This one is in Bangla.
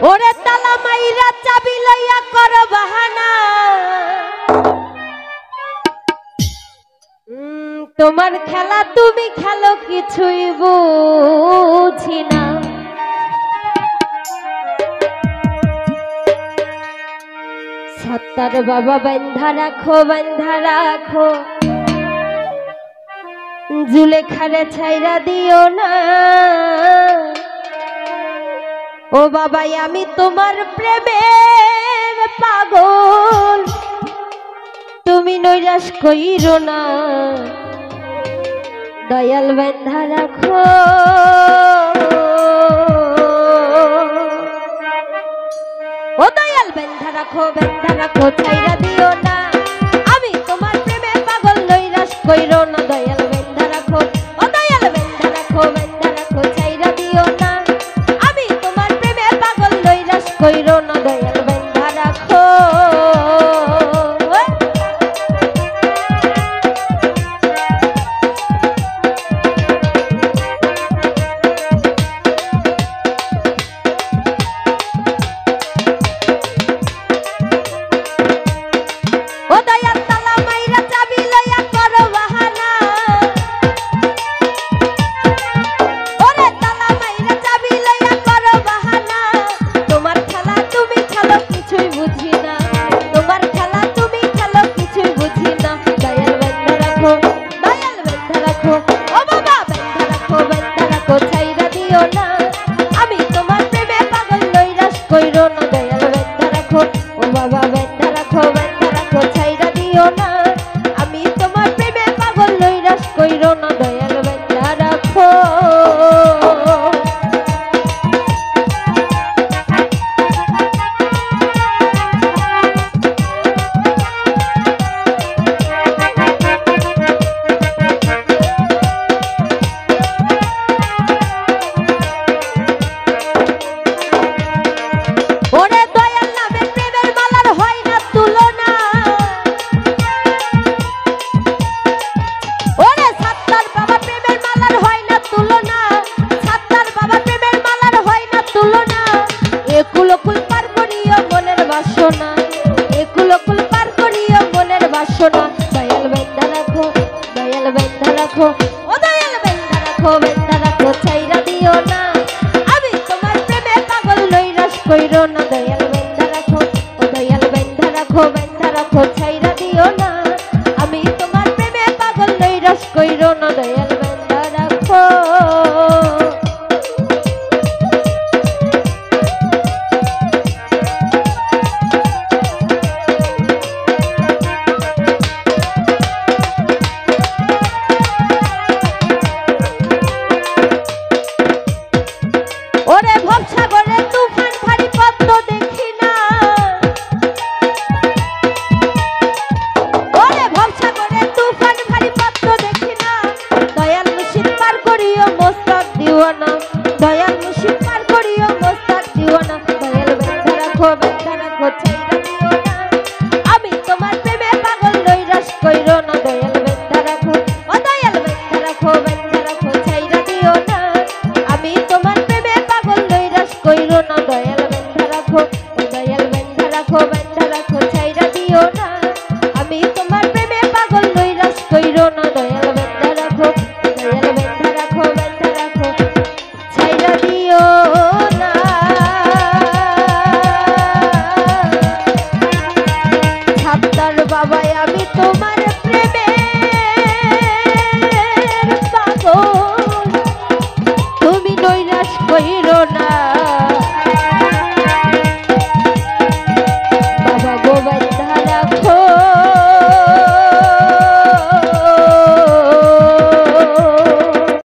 ওরে তালা মাইরা চাবি লইয়া করো বাহানা তোমার খেলা তুমি খেলো কিছুই বুঝি না সত্তার বাবা বন্ধা রাখো জুলেখারে ছাইরা দিও না ও বাবাই আমি তোমার প্রেমের পাগল তুমি নৈরাশ কইরো না দয়াল বন্ধা রাখো ও দয়াল বন্ধা রাখো ছাইরা দিও না আমি তোমার প্রেমের পাগল নৈরাশ কইরো না দয়াল বন্ধা রাখো ও দয়াল বন্ধা রাখো ছাইরা দিও না আমি তোমার প্রেমের পাগল নৈরাশ কইরো না দয়াল বন্ধা রাখো ছাইরা দিও না আমি তোমার প্রেমে পাগল নৈরাশ কইরো না দয়াল বন্ধা রাখো ও দয়াল বন্ধা রাখো ছাইরা দিও না আমি তোমার প্রেমে পাগল নৈরাশ কইরো না দয়াল বন্ধা রাখো ওরে ভবসাগরে তুফান ভারী পদ্ম দেখি না ওরে ভবসাগরে তুফান ভারী পদ্ম দেখি না দয়াল মুর্শিদ পার করিও মোস্তাক দিওয়ানা দয়াল মুর্শিদ পার করিও মোস্তাক দিওয়ানা দয়াল বন্ধা রাখো ছাইরা দিও না আমি তোমার প্রেমে পাগল নৈরাশ কইরো না দয়াল বন্ধা রাখো ও দয়াল বন্ধা রাখো ছাইরা দিও না আমি তোমার প্রেমে পাগল নৈরাশ কইরো না দয়াল বন্ধা রাখো ও দয়াল বন্ধা রাখো ছাইরা দিও না আমি তোমার প্রেমে পাগল নৈরাশ কইরো না দয়াল বন্ধা রাখো ছাইরা দিও না ছাত্তার বাবাই আমি তোমার প্রেমে